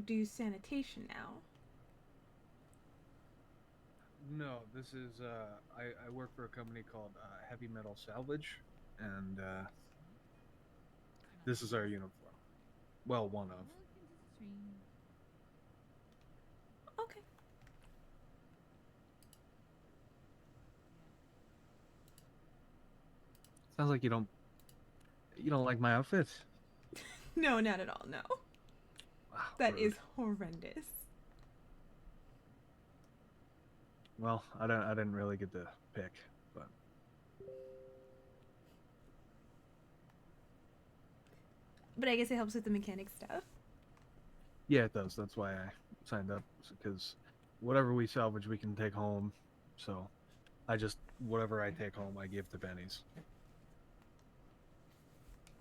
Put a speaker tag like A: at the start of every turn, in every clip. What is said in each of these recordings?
A: do sanitation now.
B: No, this is I work for a company called Heavy Metal Salvage, and this is our uniform. Well, one of.
A: Okay.
B: Sounds like you don't like my outfit.
A: No, not at all. No.
B: Wow,
A: That
B: rude.
A: is horrendous.
B: Well, I didn't really get to pick, but
A: But I guess it helps with the mechanic stuff.
B: yeah, it does. That's why I signed up because whatever we salvage, we can take home. So I just whatever I take home, I give to Benny's.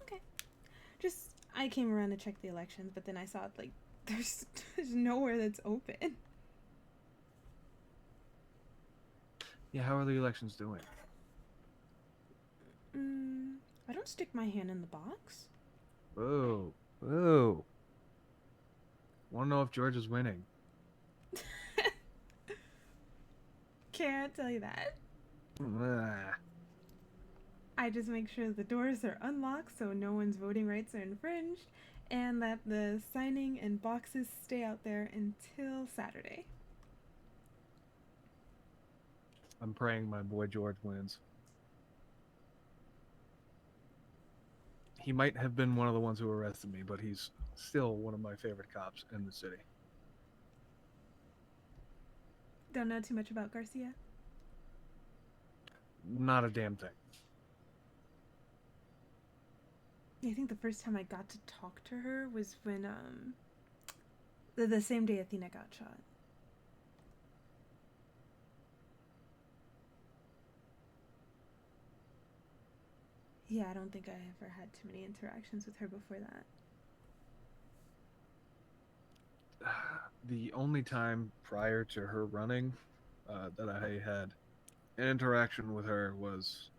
A: Okay. Just I came around to check the elections, but then I saw like there's nowhere that's open.
B: Yeah, how are the elections doing?
A: Mm, I don't stick my hand in the box.
B: Whoa, whoa. Want to know if George is winning?
A: Can't tell you that.
B: Ah,
A: I just make sure the doors are unlocked so no one's voting rights are infringed, and that the signing and boxes stay out there until Saturday.
B: I'm praying my boy George wins. He might have been one of the ones who arrested me, but he's still one of my favorite cops in the city.
A: Don't know too much about Garcia.
B: Not a damn thing.
A: I think the first time I got to talk to her was when the same day Athena got shot. Yeah, I don't think I ever had too many interactions with her before that.
B: The only time prior to her running that I had an interaction with her was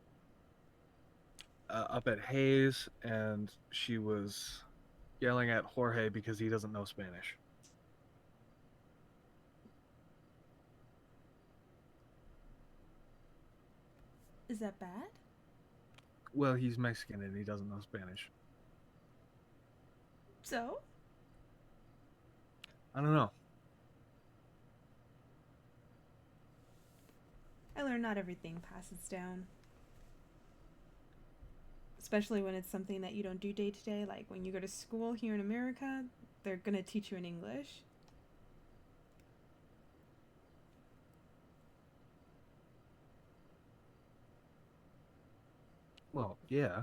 B: up at Hayes, and she was yelling at Jorge because he doesn't know Spanish.
A: Is that bad?
B: Well, he's Mexican and he doesn't know Spanish.
A: So,
B: I don't know.
A: I learned not everything passes down. Especially when it's something that you don't do day to day. Like when you go to school here in America, they're gonna teach you in English.
B: Well, yeah.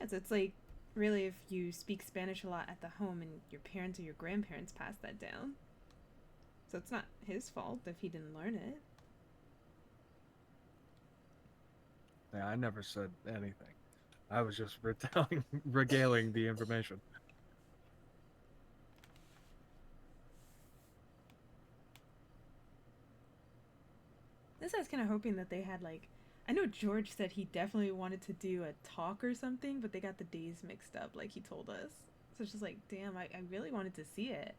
A: Yes, it's like really if you speak Spanish a lot at the home and your parents or your grandparents pass that down. So it's not his fault if he didn't learn it.
B: Yeah, I never said anything. I was just retelling, regaling the information.
A: This I was kind of hoping that they had like. I know George said he definitely wanted to do a talk or something, but they got the days mixed up, like he told us. So it's just like, damn, I really wanted to see it.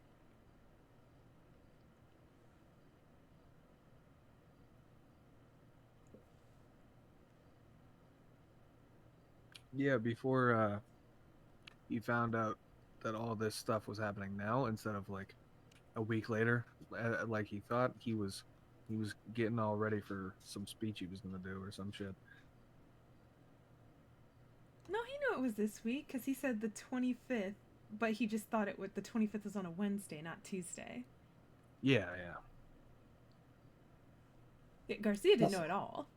B: Yeah, before he found out that all this stuff was happening now instead of like a week later, like he thought, he was getting all ready for some speech he was gonna do or some shit.
A: No, he knew it was this week because he said the 25th, but he just thought it would. The 25th was on a Wednesday, not Tuesday.
B: Yeah, yeah.
A: Yeah, Garcia didn't know at all.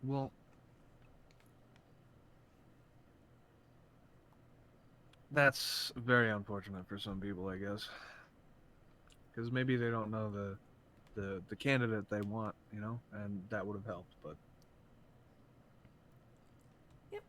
B: Well, that's very unfortunate for some people, I guess, because maybe they don't know the candidate they want, you know, and that would have helped. But
A: Yep.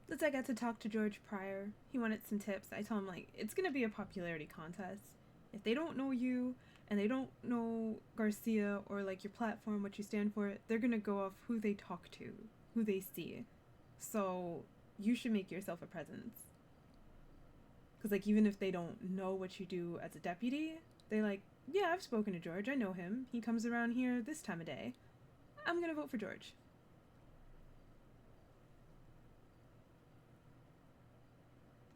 A: Since I got to talk to George prior, he wanted some tips. I told him like it's gonna be a popularity contest. If they don't know you and they don't know Garcia or like your platform, what you stand for, they're gonna go off who they talk to, who they see. So you should make yourself a presence. Because, like, even if they don't know what you do as a deputy, they're like, yeah, I've spoken to George. I know him. He comes around here this time of day. I'm going to vote for George.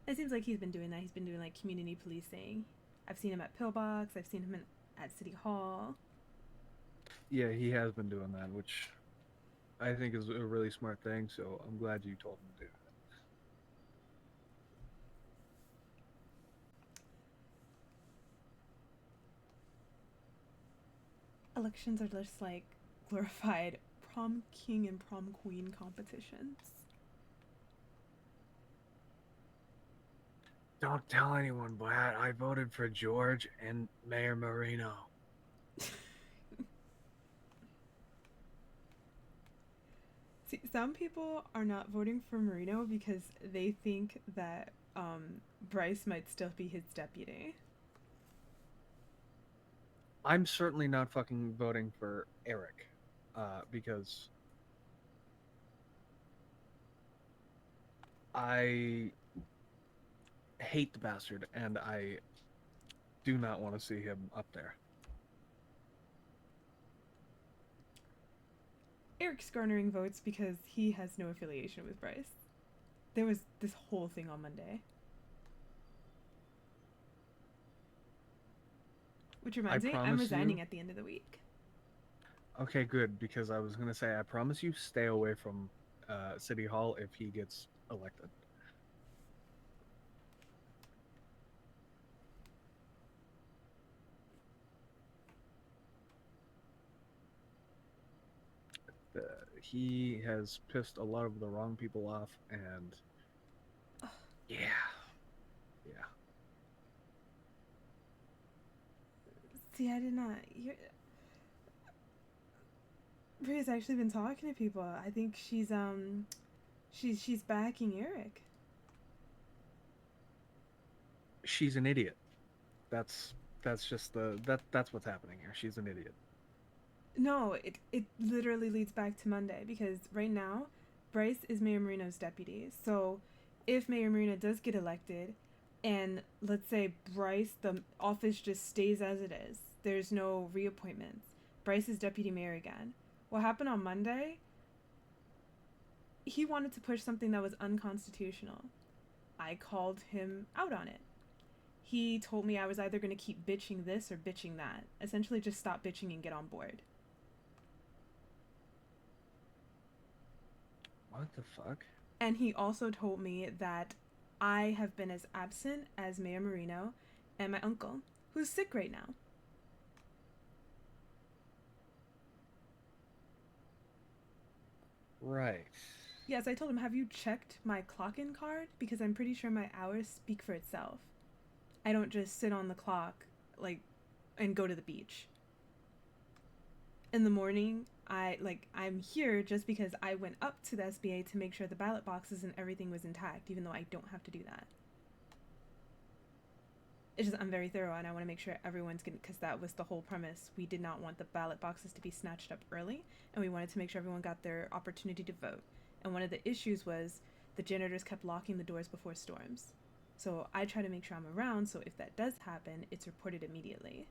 A: It seems like he's been doing that. He's been doing, like, community policing. I've seen him at Pillbox. I've seen him at City Hall.
B: Yeah, he has been doing that, which I think is a really smart thing. So I'm glad you told him to do
A: Elections are just, like, glorified prom king and prom queen competitions.
B: that. Don't tell anyone, Brad. I voted for George and Mayor Marino.
A: See, some people are not voting for Marino because they think that Bryce might still be his deputy.
B: I'm certainly not fucking voting for Eric, because I hate the bastard and I do not want to see him up there.
A: Eric's garnering votes because he has no affiliation with Bryce. There was this whole thing on Monday. Which
B: I
A: reminds me, I'm
B: promise you.
A: resigning at the end of the week.
B: Okay, good, because I was gonna say I promise you stay away from City Hall if he gets elected. Uh, he has pissed a lot of the wrong people off, and
A: Ugh.
B: yeah, yeah.
A: See, I did not. Bria's actually been talking to people. I think she's backing Eric.
B: She's an idiot. That's just that's what's happening here. She's an idiot.
A: No, it literally leads back to Monday because right now, Bryce is Mayor Marino's deputy. So, if Mayor Marino does get elected, and let's say Bryce, the office just stays as it is, there's no reappointments. Bryce is deputy mayor again. What happened on Monday? He wanted to push something that was unconstitutional. I called him out on it. He told me I was either going to keep bitching this or bitching that. Essentially, just stop bitching and get on board.
B: What the fuck?
A: And he also told me that I have been as absent as Mayor Marino and my uncle, who's sick right now.
B: Right.
A: Yes, I told him, have you checked my clock-in card? Because I'm pretty sure my hours speak for itself. I don't just sit on the clock, like, and go to the beach. In the morning, I'm here just because I went up to the SBA to make sure the ballot boxes and everything was intact, even though I don't have to do that. It's just I'm very thorough and I want to make sure everyone's getting, because that was the whole premise. We did not want the ballot boxes to be snatched up early, and we wanted to make sure everyone got their opportunity to vote. And one of the issues was the janitors kept locking the doors before storms. So I try to make sure I'm around, so if that does happen, it's reported immediately.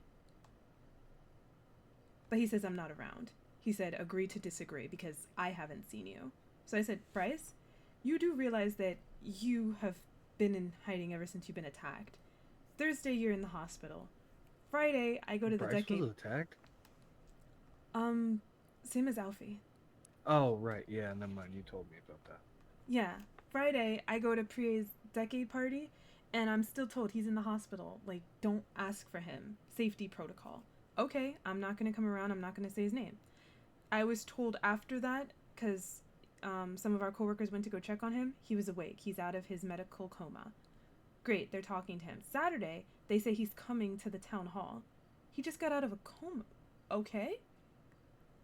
A: But he says I'm not around. He said, agree to disagree because I haven't seen you. So I said, Bryce, you do realize that you have been in hiding ever since you've been attacked. Thursday, you're in the hospital. Friday, I go to the
B: Bryce
A: decade.
B: was attacked?
A: Same as Alfie.
B: Oh, right. Yeah, never mind. You told me about that.
A: Yeah. Friday, I go to Priye's decade party, and I'm still told he's in the hospital. Like, don't ask for him. Safety protocol. Okay, I'm not gonna come around. I'm not gonna say his name. I was told after that, because some of our coworkers went to go check on him, he was awake. He's out of his medical coma. Great, they're talking to him. Saturday, they say he's coming to the town hall. He just got out of a coma. Okay?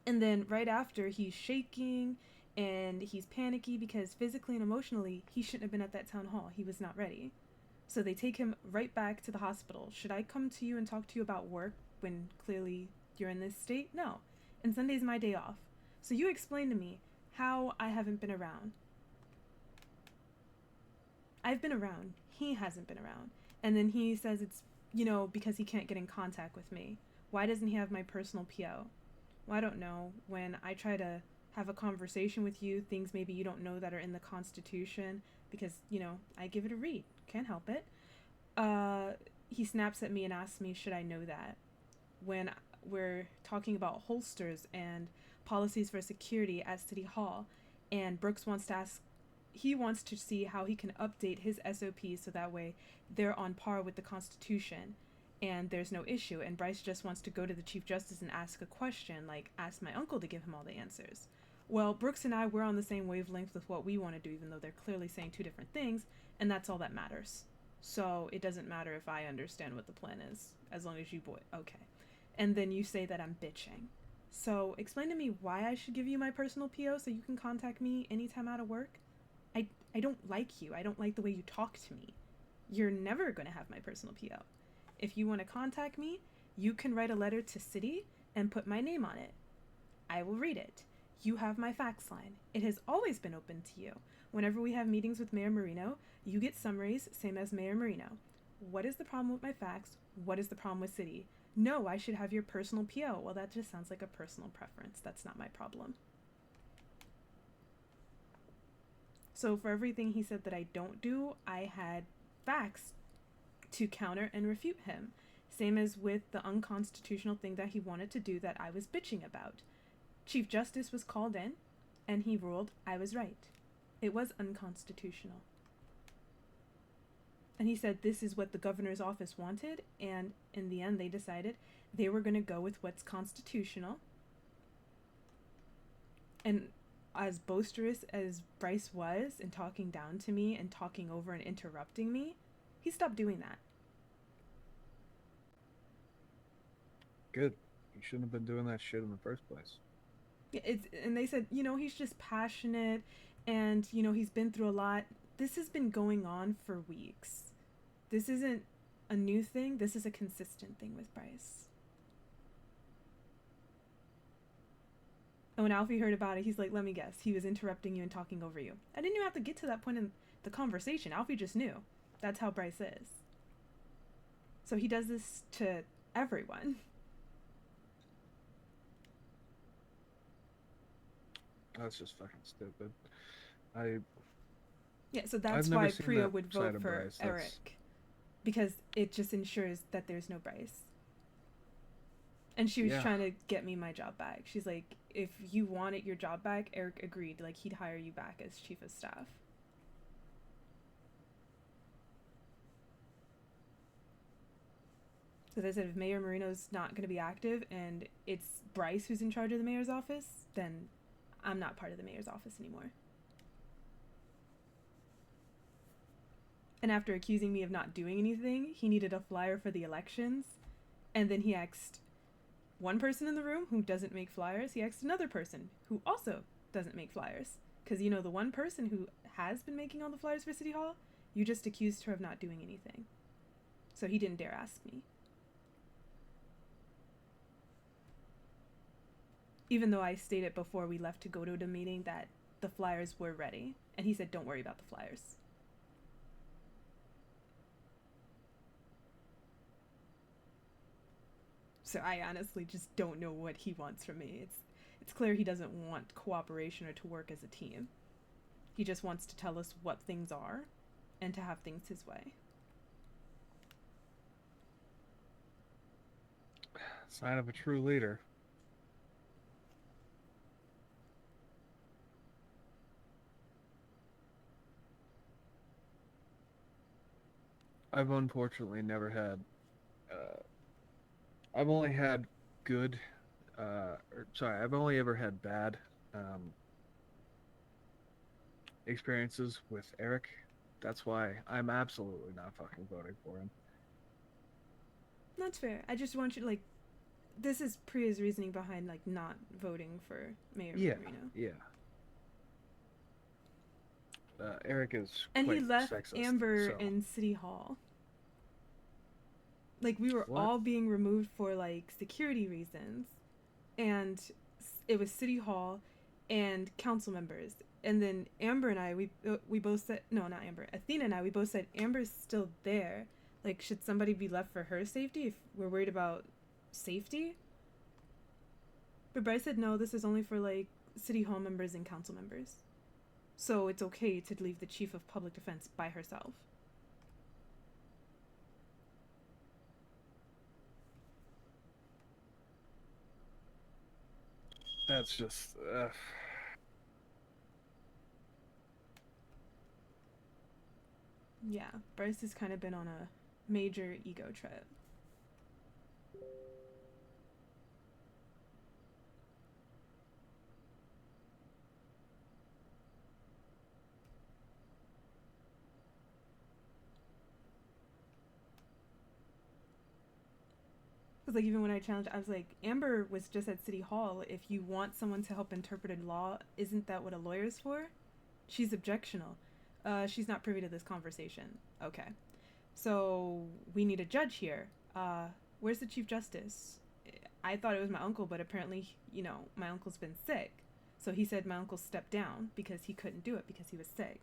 A: And then right after, he's shaking and he's panicky because physically and emotionally, he shouldn't have been at that town hall. He was not ready. So they take him right back to the hospital. Should I come to you and talk to you about work when clearly you're in this state? No. And Sunday's my day off. So you explain to me how I haven't been around. I've been around. He hasn't been around. And then he says it's, you know, because he can't get in contact with me. Why doesn't he have my personal PO? Well, I don't know. When I try to have a conversation with you, things maybe you don't know that are in the Constitution, because, you know, I give it a read. Can't help it. Uh, he snaps at me and asks me, should I know that? When we're talking about holsters and policies for security at City Hall, and Brooks wants to ask, he wants to see how he can update his SOPs so that way they're on par with the Constitution and there's no issue. And Bryce just wants to go to the Chief Justice and ask a question, like ask my uncle to give him all the answers. Well, Brooks and I, we're on the same wavelength with what we want to do, even though they're clearly saying two different things, and that's all that matters. So it doesn't matter if I understand what the plan is, as long as you boy. Okay. And then you say that I'm bitching. So explain to me why I should give you my personal PO so you can contact me anytime out of work. I don't like you. I don't like the way you talk to me. You're never going to have my personal PO. If you want to contact me, you can write a letter to City and put my name on it. I will read it. You have my fax line. It has always been open to you. Whenever we have meetings with Mayor Marino, you get summaries, same as Mayor Marino. What is the problem with my fax? What is the problem with City? No, I should have your personal PO. Well, that just sounds like a personal preference. That's not my problem. So for everything he said that I don't do, I had facts to counter and refute him. Same as with the unconstitutional thing that he wanted to do that I was bitching about. Chief Justice was called in, and he ruled I was right. It was unconstitutional. And he said this is what the governor's office wanted, and in the end they decided they were going to go with what's constitutional. And as boisterous as Bryce was in talking down to me and talking over and interrupting me, he stopped doing that.
B: Good. You shouldn't have been doing that shit in the first place.
A: And they said, you know, he's just passionate and, you know, he's been through a lot. This has been going on for weeks. This isn't a new thing. This is a consistent thing with Bryce. And when Alfie heard about it, he's like, let me guess, he was interrupting you and talking over you. I didn't even have to get to that point in the conversation. Alfie just knew. That's how Bryce is. So he does this to everyone.
B: That's just fucking stupid.
A: Yeah, so that's why Priya would vote for Bryce. Eric. Because it just ensures that there's no Bryce. And she was trying to get me my job back. She's like, if you wanted your job back, Eric agreed. Like, he'd hire you back as chief of staff. So they said if Mayor Marino's not going to be active and it's Bryce who's in charge of the mayor's office, then I'm not part of the mayor's office anymore. And after accusing me of not doing anything, he needed a flyer for the elections. And then he asked one person in the room who doesn't make flyers. He asked another person who also doesn't make flyers. Because, you know, the one person who has been making all the flyers for City Hall, you just accused her of not doing anything. So he didn't dare ask me. Even though I stated before we left to go to the meeting that the flyers were ready. And he said, don't worry about the flyers. So I honestly just don't know what he wants from me. It's clear he doesn't want cooperation or to work as a team. He just wants to tell us what things are and to have things his way.
B: Sign of a true leader. I've unfortunately never had I've only had good I've only ever had bad experiences with Eric. That's why I'm absolutely not fucking voting for him.
A: That's fair. I just want you to, like, this is Priya's reasoning behind, like, not voting for Mayor Marino.
B: Yeah. Eric is
A: and
B: quite
A: he left
B: sexist,
A: Amber
B: so.
A: in City Hall. Like, we were
B: What?
A: all being removed for, like, security reasons. And it was City Hall. and council members. And then Amber and I, we both said, no, not Amber, Athena and I, we both said Amber's still there. Like, should somebody be left for her safety if we're worried about safety? But Bryce said no, this is only for like city hall members and council members. So it's okay to leave the chief of public defense by herself.
B: That's just.
A: Yeah, Bryce has kind of been on a major ego trip. Because, like, even when I challenged, I was like, Amber was just at City Hall. If you want someone to help interpret a law, isn't that what a lawyer's for? She's objectional. She's not privy to this conversation. Okay. So, we need a judge here. Where's the Chief Justice? I thought it was my uncle, but apparently, my uncle's been sick. So he said my uncle stepped down because he couldn't do it because he was sick.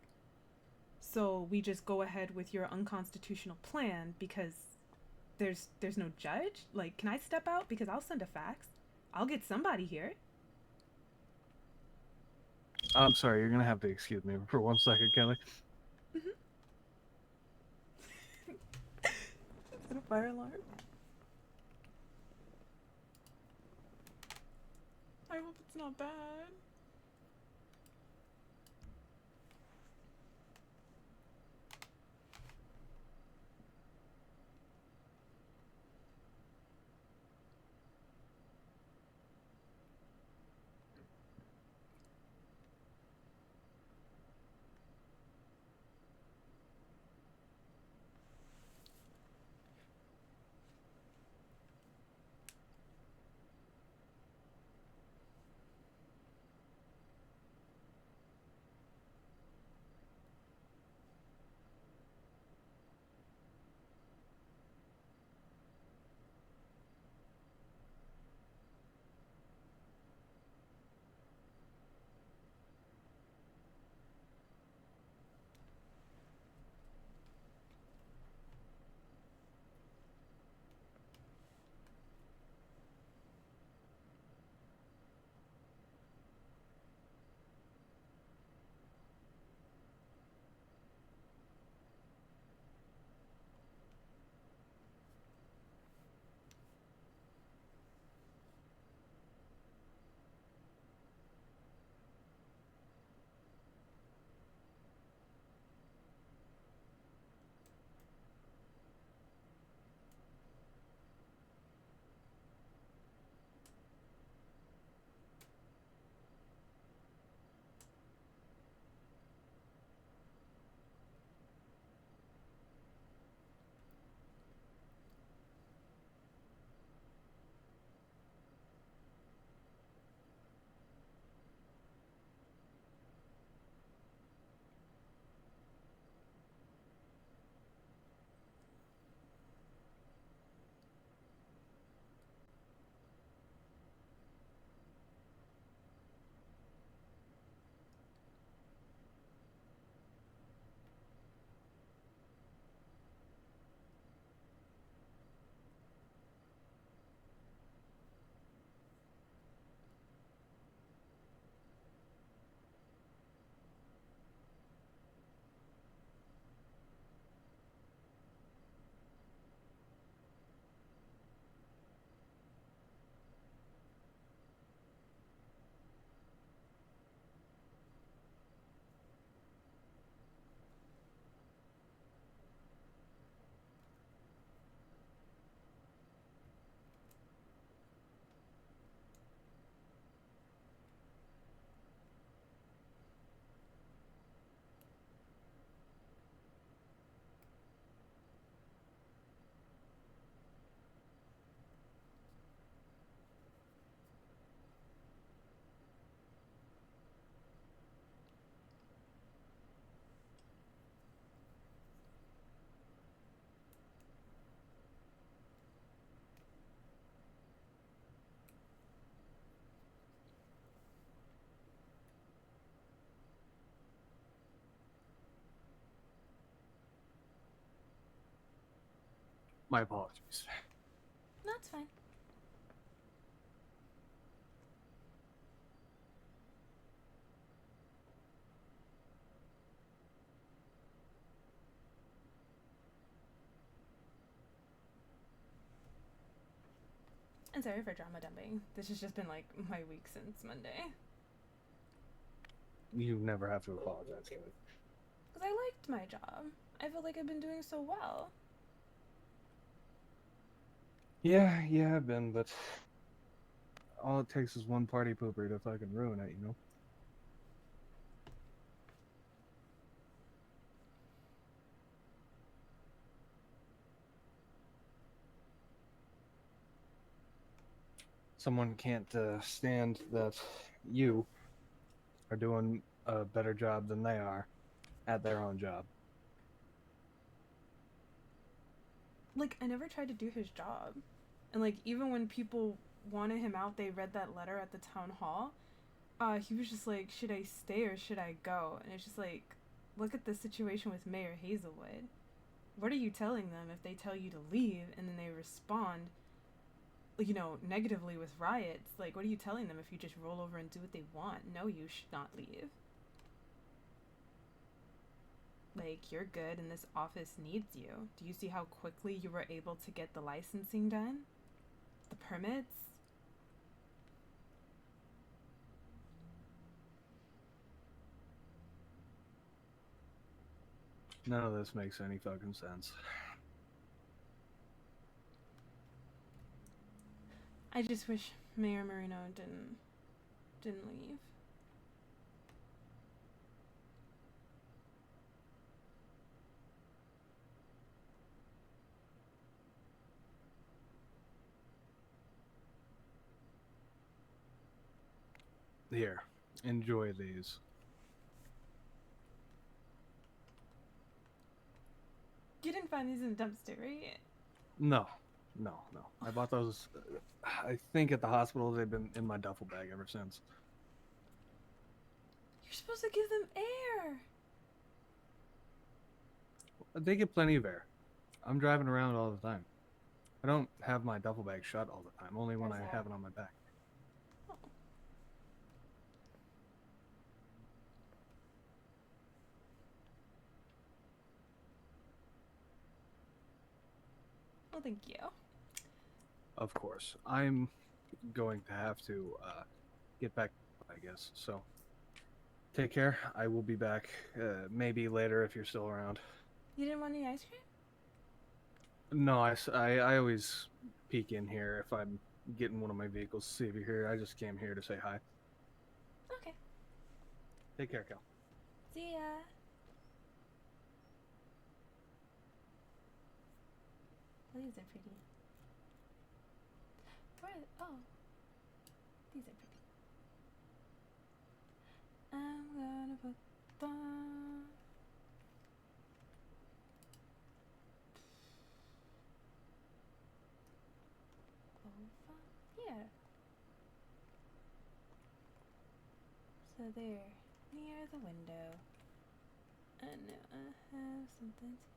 A: So we just go ahead with your unconstitutional plan because there's no judge? Like, can I step out? Because I'll send a fax. I'll get somebody here.
B: I'm sorry, you're gonna have to excuse me for 1 second, Kelly.
A: Mm-hmm. Is that a fire alarm? I hope it's not bad.
B: My apologies.
A: No, it's fine. And sorry for drama dumping. This has just been like my week since Monday.
B: You never have to apologize, Kelly.
A: Because I liked my job. I feel like I've been doing so well.
B: Yeah, I've been, but all it takes is one party pooper to fucking ruin it, you know? Someone can't stand that you are doing a better job than they are at their own job.
A: Like, I never tried to do his job. And like, even when people wanted him out, they read that letter at the town hall. He was just like, should I stay or should I go? And it's just like, look at the situation with Mayor Hazelwood. What are you telling them if they tell you to leave and then they respond, you know, negatively with riots? Like, what are you telling them if you just roll over and do what they want? No, you should not leave. Like, you're good and this office needs you. Do you see how quickly you were able to get the licensing done? The permits?
B: None of this makes any fucking sense.
A: I just wish Mayor Marino didn't leave.
B: Here, enjoy these.
A: You didn't find these in the dumpster, right?
B: No. I bought those, I think at the hospital. They've been in my duffel bag ever since.
A: You're supposed to give them air.
B: They get plenty of air. I'm driving around all the time. I don't have my duffel bag shut all the time, only when
A: Where's
B: I
A: that?
B: have it on my back.
A: Oh. Well, thank you.
B: Of course. I'm going to have to get back, I guess. So take care. I will be back maybe later if you're still around.
A: You didn't want any ice cream?
B: No, I always peek in here if I'm getting one of my vehicles to see if you're here. I just came here to say hi.
A: Okay.
B: Take care, Cal.
A: See ya. These are pretty. Where? Oh, these are pretty. I'm gonna put them over here. So they're near the window. And now I have something to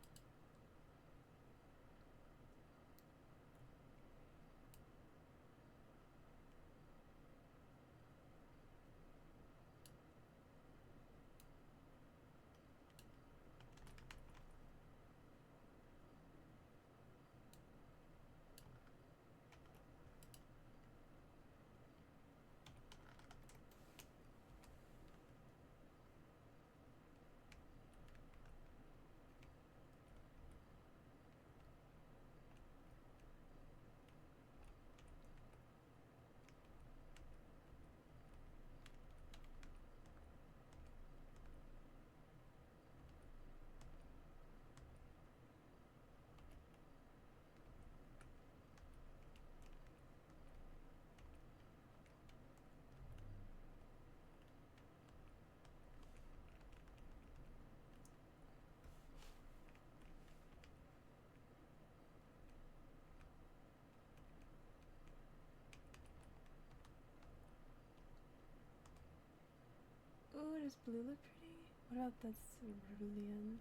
A: Ooh, does blue look pretty? What about this cerulean?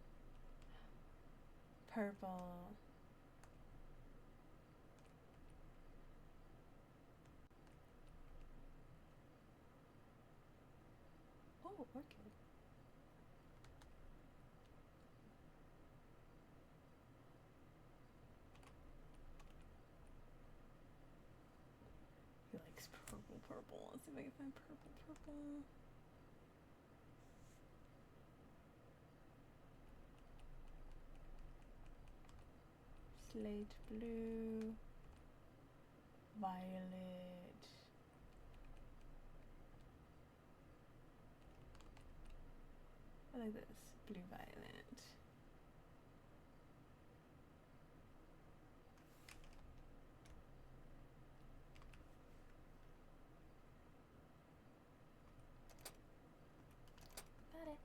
A: Purple. Oh, orchid. He likes purple, purple. Let's see if I can find purple, purple. Slate blue, violet. I like this, blue violet. Got it.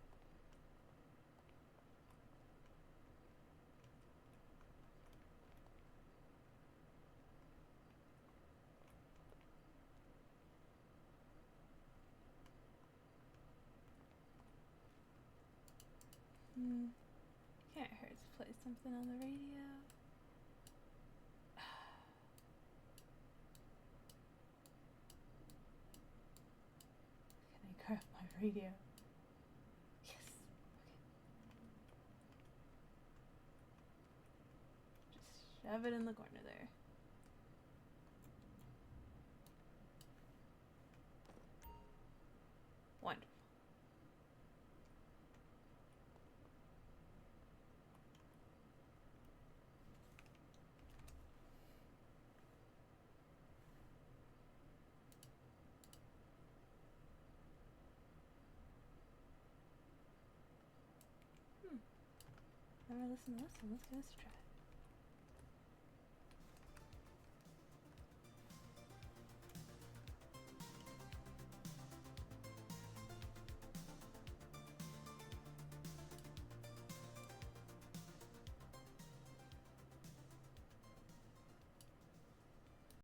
A: Can't hurt to play something on the radio. Can I grab my radio? Yes. Okay. Just shove it in the corner there. Wonderful. Never listened to this one. Let's give this a try.